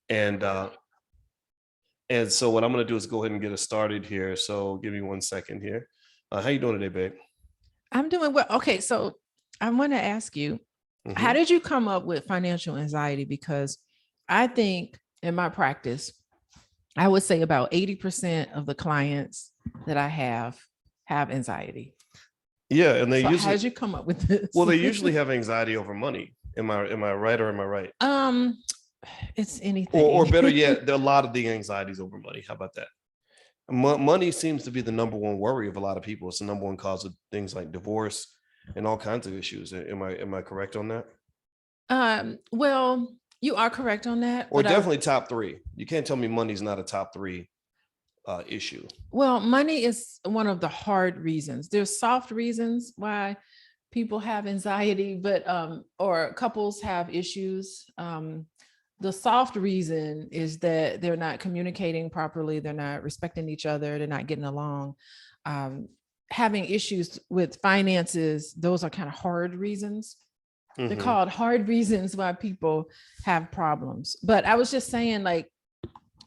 And and so what I'm going to do is go ahead and get us started here. So give me 1 second here. How you doing today, babe? I'm doing well. Okay, so I want to ask you, how Mm-hmm. did you come up with financial anxiety? Because I think in my practice, I would say about 80% of the clients that I have anxiety. Yeah, and they So how usually, did you come up with this? well, they usually have anxiety over money. Am I right or am I right? um, it's Or anything. better yet, there are a lot of the anxieties over money. How about that? Money seems to be the number one worry of a lot of people. It's the number one cause of things like divorce and all kinds of issues. Am I correct on that? Well, you are correct on that, Or but definitely top three. You can't tell me money's not a top three issue. money is one of the hard reasons. There's soft reasons why people have anxiety, but or couples have issues. The soft reason is that they're not communicating properly, they're not respecting each other, they're not getting along. Um, Having issues with finances, those are kind of hard reasons. They're Mm-hmm. called hard reasons why people have problems. But I was just saying, like,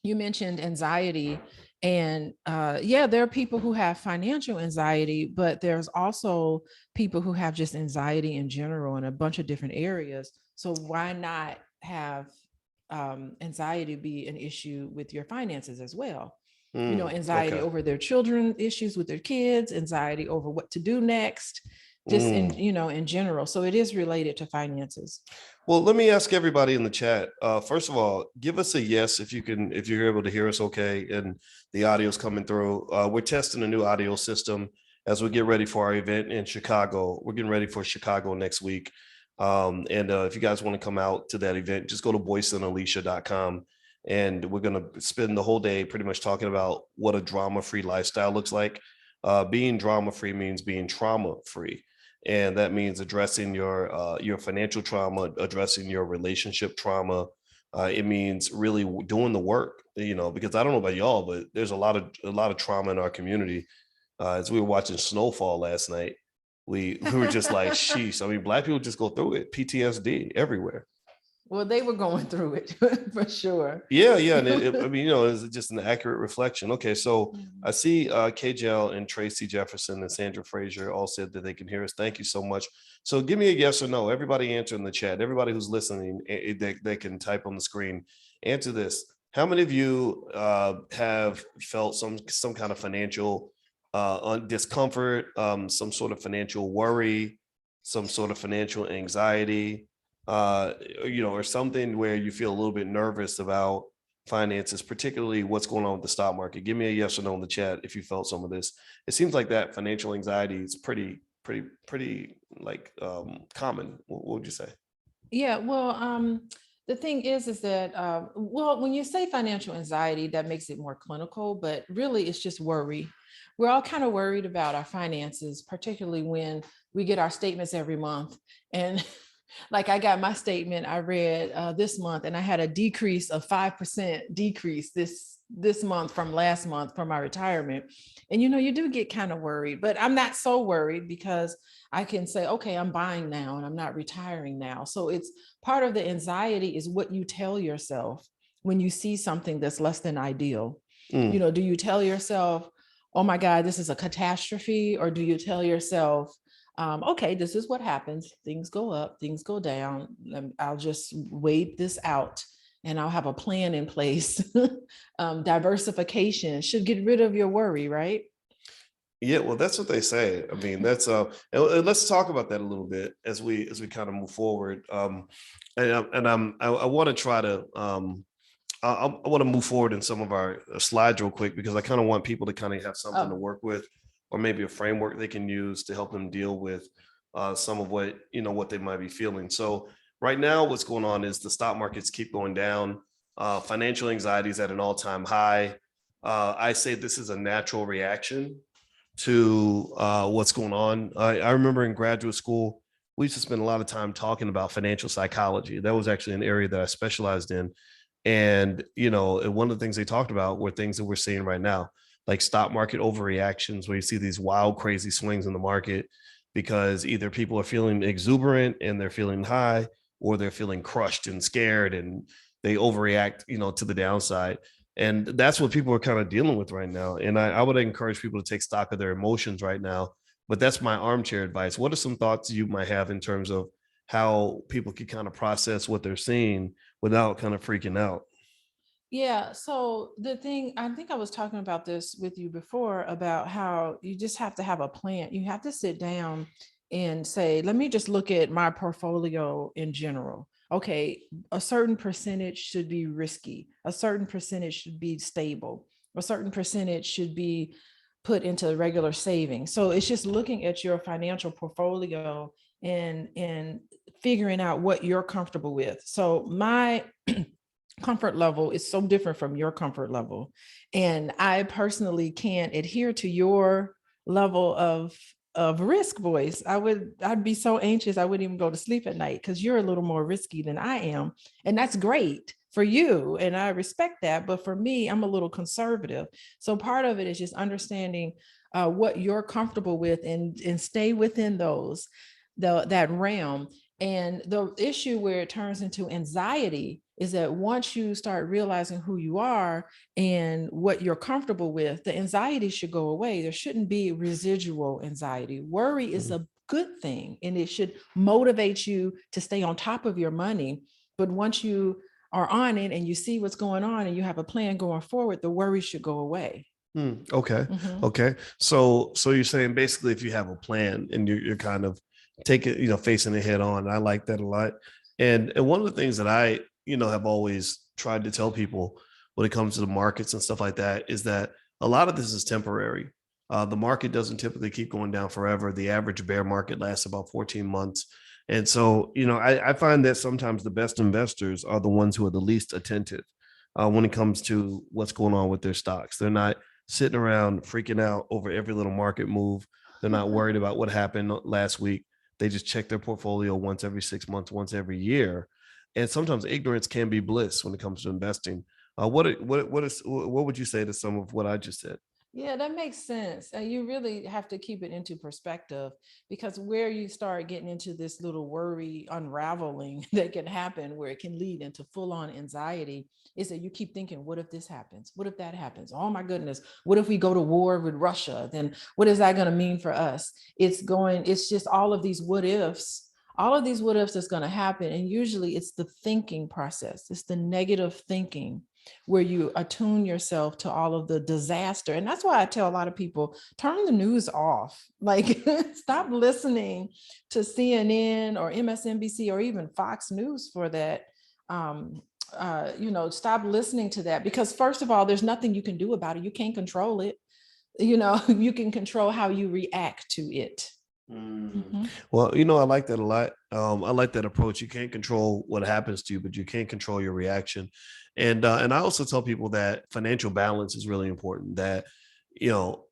you mentioned anxiety, and yeah, there are people who have financial anxiety, but there's also people who have just anxiety in general in a bunch of different areas. So why not have anxiety be an issue with your finances as well? Anxiety Okay. over their children, issues with their kids, anxiety over what to do next, just in Mm. in general. So it is related to finances. Well, let me ask everybody in the chat. First of all, give us a yes if you can, if you're able to hear us okay, and the audio's coming through. We're testing a new audio system as we get ready for our event in Chicago. We're getting ready for Chicago next week. And if you guys want to come out to that event, just go to boyceandalicia.com. And we're going to spend the whole day pretty much talking about what a drama-free lifestyle looks like. Being drama-free means being trauma-free. And that means addressing your financial trauma, addressing your relationship trauma. It means really doing the work, because I don't know about y'all, but there's a lot of trauma in our community. As we were watching Snowfall last night, we were just like, sheesh. I mean, Black people just go through it, PTSD everywhere. Well, they were going through it for sure. Yeah, and I mean, it's just an accurate reflection. Okay, so I see KJL and Tracy Jefferson and Sandra Frazier all said that they can hear us. Thank you so much. So give me a yes or no. Everybody answer in the chat. Everybody who's listening, they can type on the screen. Answer this. How many of you have felt some kind of financial discomfort, some sort of financial worry, some sort of financial anxiety? Or something where you feel a little bit nervous about finances, particularly what's going on with the stock market. Give me a yes or no in the chat if you felt some of this. It seems like that financial anxiety is pretty like common. What would you say? Yeah, well, the thing is that, well, when you say financial anxiety, that makes it more clinical, but really it's just worry. We're all kind of worried about our finances, particularly when we get our statements every month. And like I got my statement I read this month, and I had a decrease of 5% decrease this month from last month for my retirement. And you do get kind of worried, but I'm not so worried because I can say, okay, I'm buying now and I'm not retiring now. So it's part of the anxiety is what you tell yourself when you see something that's less than ideal. Do you tell yourself, oh my God, this is a catastrophe? Or do you tell yourself, okay, this is what happens. Things go up, things go down. I'll just wait this out and I'll have a plan in place. Diversification should get rid of your worry, right? Yeah, well, that's what they say. I mean, that's and let's talk about that a little bit as we kind of move forward. I want to try to I want to move forward in some of our slides real quick because I kind of want people to kind of have something to work with, or maybe a framework they can use to help them deal with some of what they might be feeling. So right now, what's going on is the stock markets keep going down. Financial anxiety is at an all-time high. I say this is a natural reaction to what's going on. I remember in graduate school, we used to spend a lot of time talking about financial psychology. That was actually an area that I specialized in. And, one of the things they talked about were things that we're seeing right now, like stock market overreactions, where you see these wild, crazy swings in the market because either people are feeling exuberant and they're feeling high, or they're feeling crushed and scared and they overreact, to the downside. And that's what people are kind of dealing with right now. And I would encourage people to take stock of their emotions right now. But that's my armchair advice. What are some thoughts you might have in terms of how people can kind of process what they're seeing without kind of freaking out? Yeah. So the thing, I think I was talking about this with you before about how you just have to have a plan. You have to sit down and say, let me just look at my portfolio in general. Okay, a certain percentage should be risky, a certain percentage should be stable, a certain percentage should be put into regular savings. So it's just looking at your financial portfolio and figuring out what you're comfortable with. So my comfort level is so different from your comfort level. And I personally can't adhere to your level of risk, Boyce. I'd be so anxious I wouldn't even go to sleep at night because you're a little more risky than I am. And that's great for you. And I respect that. But for me, I'm a little conservative. So part of it is just understanding what you're comfortable with and stay within that realm. And the issue where it turns into anxiety is that once you start realizing who you are and what you're comfortable with, the anxiety should go away. There shouldn't be residual anxiety. Worry is a good thing and it should motivate you to stay on top of your money. But once you are on it and you see what's going on and you have a plan going forward, the worry should go away. Okay. Mhm. Okay. So you're saying basically if you have a plan and you're kind of taking, facing it head on. I like that a lot. And one of the things that I, have always tried to tell people when it comes to the markets and stuff like that is that a lot of this is temporary. The market doesn't typically keep going down forever. The average bear market lasts about 14 months. And so, I find that sometimes the best investors are the ones who are the least attentive when it comes to what's going on with their stocks. They're not sitting around freaking out over every little market move. They're not worried about what happened last week. They just check their portfolio once every 6 months, once every year. And sometimes ignorance can be bliss when it comes to investing. What would you say to some of what I just said? Yeah, that makes sense. And you really have to keep it into perspective because where you start getting into this little worry unraveling that can happen, where it can lead into full on anxiety, is that you keep thinking, what if this happens? What if that happens? Oh my goodness. What if we go to war with Russia? Then what is that going to mean for us? It's just all of these what ifs. All of these what ifs is going to happen. And usually it's the thinking process, it's the negative thinking where you attune yourself to all of the disaster. And that's why I tell a lot of people, turn the news off. Like, stop listening to CNN or MSNBC or even Fox News for that. Stop listening to that because first of all, there's nothing you can do about it. You can't control it. You can control how you react to it. Mhm. Well, I like that a lot. I like that approach. You can't control what happens to you, but you can control your reaction. And I also tell people that financial balance is really important. That you know,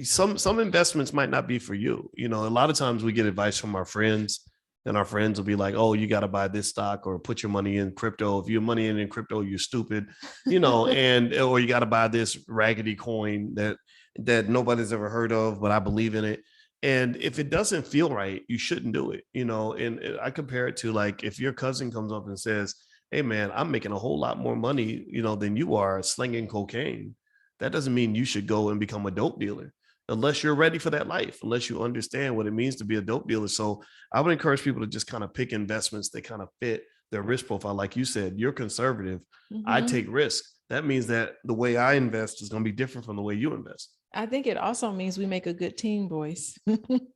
some investments might not be for you. A lot of times we get advice from our friends, and our friends will be like, "Oh, you got to buy this stock or put your money in crypto. If your money in crypto, you're stupid." And or you got to buy this raggedy coin that nobody's ever heard of, but I believe in it. And if it doesn't feel right, you shouldn't do it. And I compare it to like if your cousin comes up and says, "Hey man, I'm making a whole lot more money, than you are slinging cocaine." That doesn't mean you should go and become a dope dealer unless you're ready for that life, unless you understand what it means to be a dope dealer. So I would encourage people to just kind of pick investments that kind of fit their risk profile. Like you said, you're conservative. I Mhm. take risk. That means that the way I invest is going to be different from the way you invest. I think it also means we make a good team, Boyce.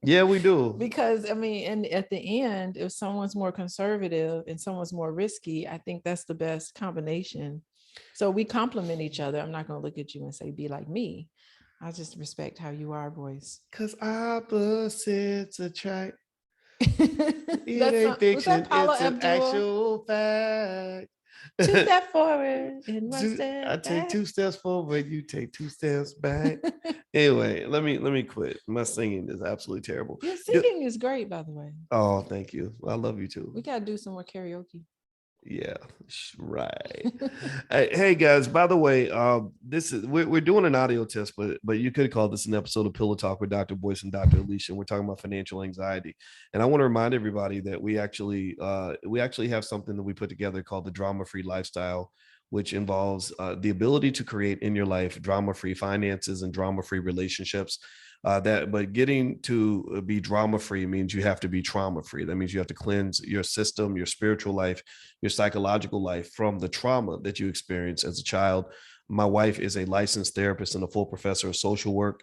Yeah, we do. Because I mean, and at the end, if someone's more conservative and someone's more risky, I think that's the best combination. So we complement each other. I'm not going to look at you and say, be like me. I just respect how you are, Boyce. Because opposites attract. It That's ain't was that fiction, Paula it's an Abdul? actual fact. Two step forward and one I step take back. 2 steps forward, you take 2 steps back. Anyway, let me quit. My singing is absolutely terrible. Your singing is great, by the way. Oh, thank you. I love you too. We got to do some more karaoke. Yeah, right. Hey guys, by the way, this is we're doing an audio test, but you could call this an episode of Pillow Talk with Dr. Boyce and Dr. Alicia. We're talking about financial anxiety, and I want to remind everybody that we actually have something that we put together called the Drama Free Lifestyle, which involves the ability to create in your life drama free finances and drama free relationships. But getting to be drama free means you have to be trauma free. That means you have to cleanse your system, your spiritual life, your psychological life from the trauma that you experienced as a child. My wife is a licensed therapist and a full professor of social work,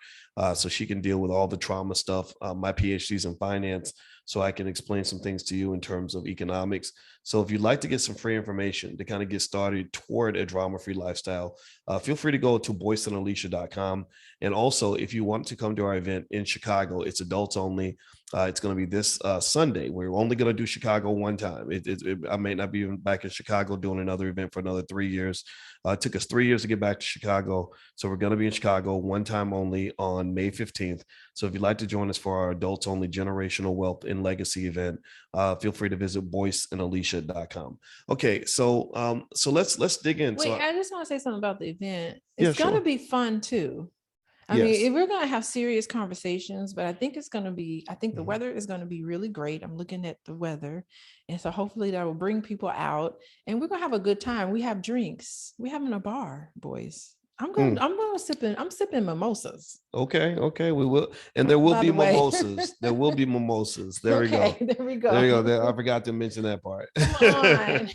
so she can deal with all the trauma stuff. My PhD's in finance, so I can explain some things to you in terms of economics. So if you'd like to get some free information to kind of get started toward a drama-free lifestyle, feel free to go to boyceandalicia.com. And also, if you want to come to our event in Chicago, it's adults only. It's going to be this Sunday. We're only going to do Chicago one time. I may not be even back in Chicago doing another event for another 3 years. It took us 3 years to get back to Chicago. So we're going to be in Chicago one time only on May 15th. So if you'd like to join us for our adults only generational wealth and legacy event, feel free to visit boyceandalicia.com. Okay, so let's dig in. Wait, I just want to say something about the event. Yeah, It's going to sure. be fun too. I Yes. mean, we're going to have serious conversations, but I think I think the Mhm. weather is going to be really great. I'm looking at the weather. And so hopefully that will bring people out and we're going to have a good time. We have drinks. We're having a bar, boys. Mm. I'm sipping mimosas, Okay, we will, and there will by be the way. mimosas. There will be mimosas. There we Okay, go. there we There you go. go. I forgot to mention that part. Come on.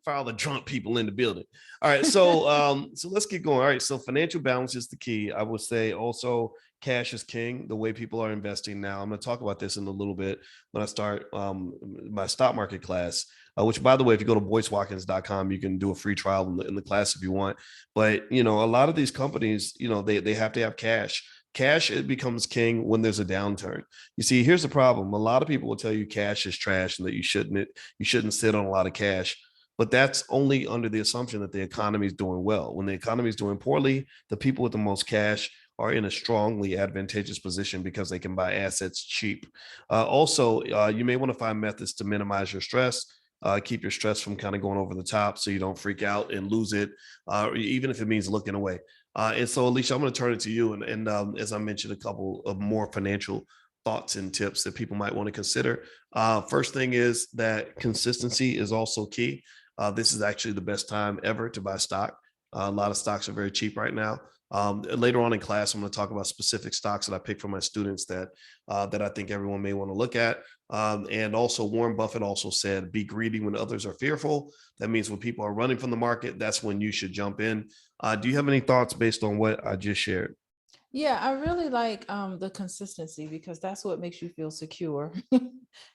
For all the drunk people in the building. All right, so let's get going. All right, so financial balance is the key. I would say also cash is king. The way people are investing now. I'm going to talk about this in a little bit when I start my stock market class. Which, by the way, if you go to boycewatkins.com, you can do a free trial in the class if you want. But a lot of these companies, they have to have cash. Cash, it becomes king when there's a downturn. You see, here's the problem. A lot of people will tell you cash is trash and that you shouldn't sit on a lot of cash. But that's only under the assumption that the economy is doing well. When the economy is doing poorly, the people with the most cash are in a strongly advantageous position because they can buy assets cheap. Also, you may want to find methods to minimize your stress. Keep your stress from kind of going over the top so you don't freak out and lose it, even if it means looking away. And so, Alicia, I'm going to turn it to you. And as I mentioned, a couple of more financial thoughts and tips that people might want to consider. First thing is that consistency is also key. This is actually the best time ever to buy stock. A lot of stocks are very cheap right now. Later on in class, I'm going to talk about specific stocks that I pick for my students that I think everyone may want to look at. And also, Warren Buffett also said, "Be greedy when others are fearful." That means when people are running from the market, that's when you should jump in. Do you have any thoughts based on what I just shared? Yeah, I really like the consistency because that's what makes you feel secure.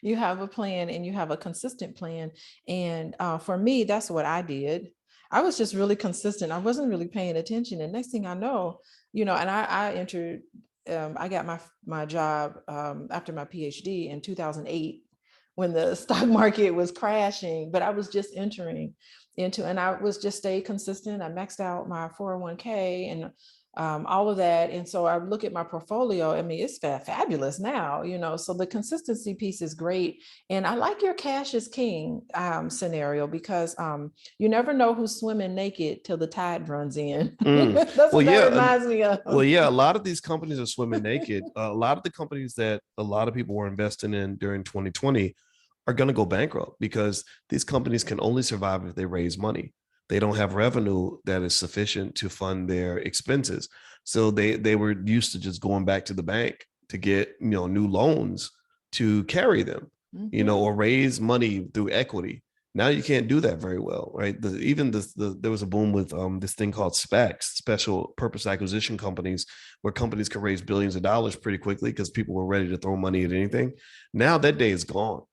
You have a plan and you have a consistent plan. And for me, that's what I did. I was just really consistent. I wasn't really paying attention. And next thing I know, and I entered, I got my job after my PhD in 2008 when the stock market was crashing, but I was just entering into, and I was just stay consistent. I maxed out my 401k and all of that. And so I look at my portfolio. I mean, it's fabulous now, so the consistency piece is great. And I like your cash is king scenario because you never know who's swimming naked till the tide runs in. Mm. That's Well, what that yeah. reminds me of. Well, yeah, a lot of these companies are swimming naked. A lot of the companies that a lot of people were investing in during 2020 are going to go bankrupt because these companies can only survive if they raise money. They don't have revenue that is sufficient to fund their expenses. So they were used to just going back to the bank to get, new loans to carry them, Mhm. or raise money through equity. Now you can't do that very well, right? There was a boom with this thing called SPACs, special purpose acquisition companies, where companies could raise billions of dollars pretty quickly because people were ready to throw money at anything. Now that day is gone,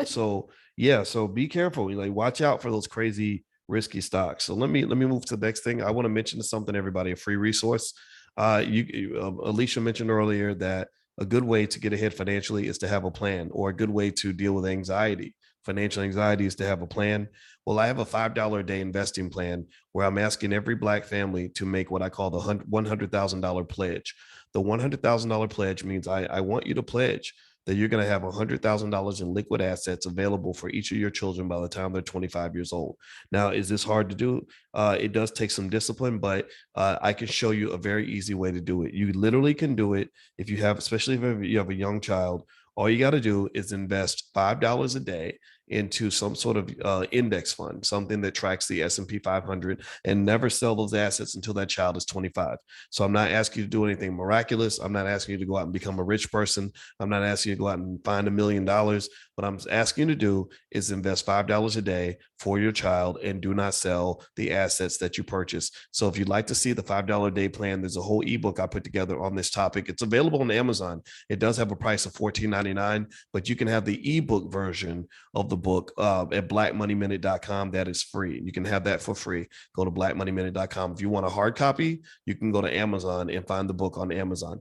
So yeah, so be careful. Like watch out for those crazy risky stocks. So let me move to the next thing. I want to mention something, everybody, a free resource. Alicia mentioned earlier that a good way to get ahead financially is to have a plan, or a good way to deal with anxiety. Financial anxiety is to have a plan. Well, I have a $5 a day investing plan where I'm asking every Black family to make what I call the $100,000 pledge. The $100,000 pledge means I want you to pledge that you're going to have $100,000 in liquid assets available for each of your children by the time they're 25 years old. Now, is this hard to do? It does take some discipline, but I can show you a very easy way to do it. You literally can do it if you have, especially if you have a young child. All you got to do is invest $5 a day into some sort of index fund, something that tracks the S&P 500, and never sell those assets until that child is 25. So I'm not asking you to do anything miraculous. I'm not asking you to go out and become a rich person. I'm not asking you to go out and find $1,000,000. What I'm asking you to do is invest $5 a day for your child and do not sell the assets that you purchase. So if you'd like to see the $5 a day plan, there's a whole ebook I put together on this topic. It's available on Amazon. It does have a price of $14.99, but you can have the ebook version of the book at blackmoneyminute.com. That is free. You can have that for free. Go to blackmoneyminute.com. If you want a hard copy, you can go to Amazon and find the book on Amazon.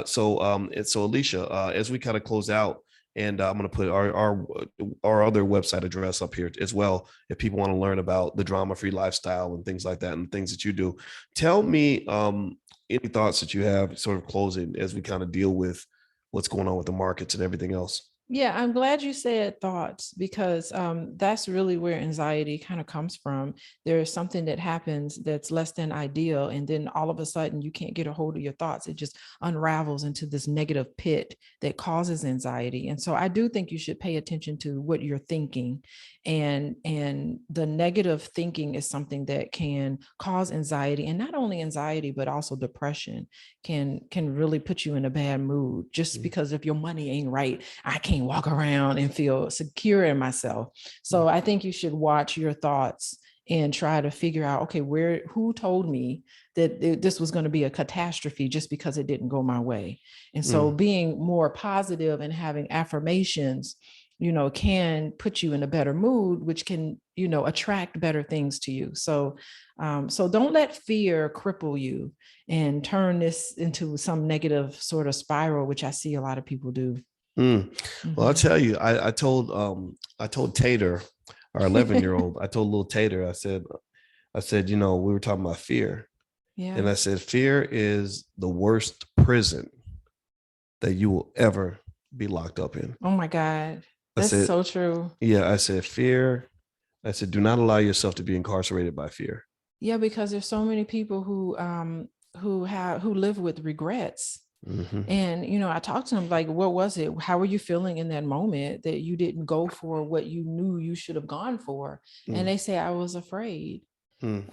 So Alicia, as we kind of close out, and I'm going to put our other website address up here as well, if people want to learn about the drama-free lifestyle and things like that and things that you do. Tell me any thoughts that you have sort of closing as we kind of deal with what's going on with the markets and everything else. Yeah, I'm glad you said thoughts, because that's really where anxiety kind of comes from. There's something that happens that's less than ideal, and then all of a sudden you can't get a hold of your thoughts. It just unravels into this negative pit that causes anxiety. And so I do think you should pay attention to what you're thinking. And the negative thinking is something that can cause anxiety, and not only anxiety, but also depression can really put you in a bad mood. Just because if your money ain't right, I can't walk around and feel secure in myself. So I think you should watch your thoughts and try to figure out, okay, who told me that this was going to be a catastrophe just because it didn't go my way? And so being more positive and having affirmations, can put you in a better mood, which can, attract better things to you. So don't let fear cripple you and turn this into some negative sort of spiral, which I see a lot of people do. Well, I'll tell you, I told Tater, our 11-year-old, I told little Tater, I said, we were talking about fear. Yeah. And I said, fear is the worst prison that you will ever be locked up in. Oh my God. That's so true. Yeah. I said, do not allow yourself to be incarcerated by fear. Yeah, because there's so many people who live with regrets. And, I talked to them like, what was it? How were you feeling in that moment that you didn't go for what you knew you should have gone for? And they say, I was afraid.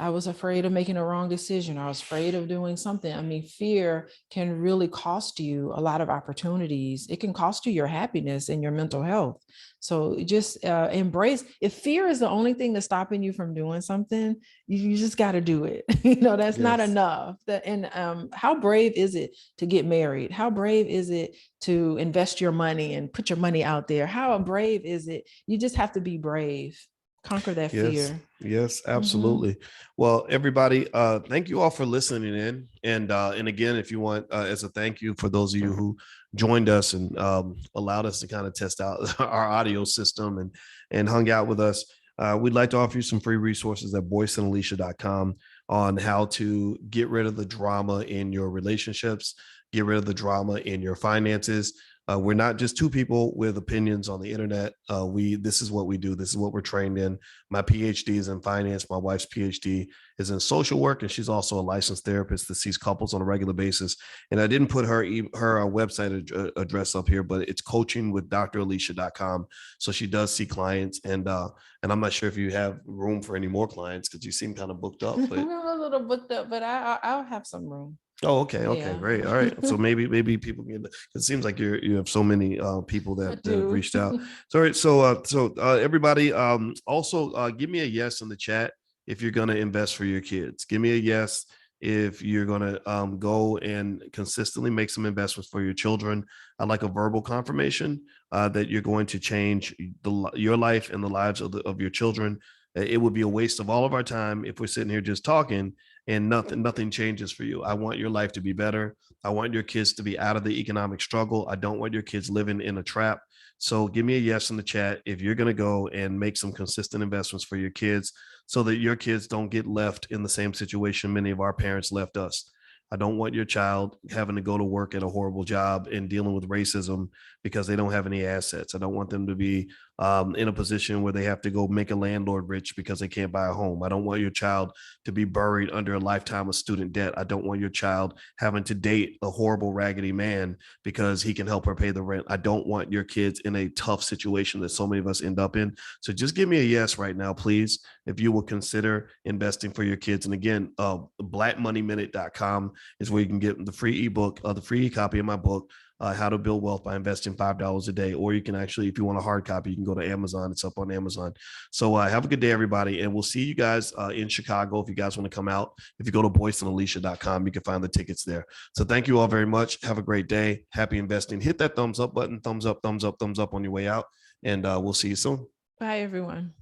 I was afraid of making a wrong decision. I was afraid of doing something. I mean, fear can really cost you a lot of opportunities. It can cost you your happiness and your mental health. So just embrace. If fear is the only thing that's stopping you from doing something, you just got to do it. That's not enough. And how brave is it to get married? How brave is it to invest your money and put your money out there? How brave is it? You just have to be brave. Conquer that fear. Yes, absolutely. Well, everybody, thank you all for listening in. And again, if you want, as a thank you for those of you who joined us and allowed us to kind of test out our audio system and hung out with us, we'd like to offer you some free resources at boyceandalicia.com on how to get rid of the drama in your relationships, get rid of the drama in your finances. We're not just two people with opinions on the internet. This is what we do. This is what we're trained in. My PhD is in finance. My wife's PhD is in social work, and she's also a licensed therapist that sees couples on a regular basis. And I didn't put her website address up here, but it's coachingwithdralicia.com. So she does see clients, and I'm not sure if you have room for any more clients because you seem kind of booked up. But... I'm a little booked up, but I'll have some room. Oh, okay. Yeah. Great. All right. So maybe people can, it seems like you have so many people that have reached out. So everybody, also give me a yes in the chat if you're going to invest for your kids. Give me a yes if you're going to go and consistently make some investments for your children. I'd like a verbal confirmation that you're going to change your life and the lives of your children. It would be a waste of all of our time if we're sitting here just talking and nothing changes for you. I want your life to be better. I want your kids to be out of the economic struggle. I don't want your kids living in a trap. So give me a yes in the chat if you're going to go and make some consistent investments for your kids so that your kids don't get left in the same situation many of our parents left us. I don't want your child having to go to work at a horrible job and dealing with racism because they don't have any assets. I don't want them to be in a position where they have to go make a landlord rich because they can't buy a home. I don't want your child to be buried under a lifetime of student debt. I don't want your child having to date a horrible, raggedy man because he can help her pay the rent. I don't want your kids in a tough situation that so many of us end up in. So just give me a yes right now, please, if you will consider investing for your kids. And again, blackmoneyminute.com is where you can get the free ebook, the free copy of my book, How to Build Wealth by Investing $5 a Day. Or you can actually, if you want a hard copy, you can go to Amazon. It's up on Amazon. So have a good day, everybody. And we'll see you guys in Chicago if you guys want to come out. If you go to boyceandalicia.com, you can find the tickets there. So thank you all very much. Have a great day. Happy investing. Hit that thumbs up button, thumbs up on your way out. And we'll see you soon. Bye, everyone.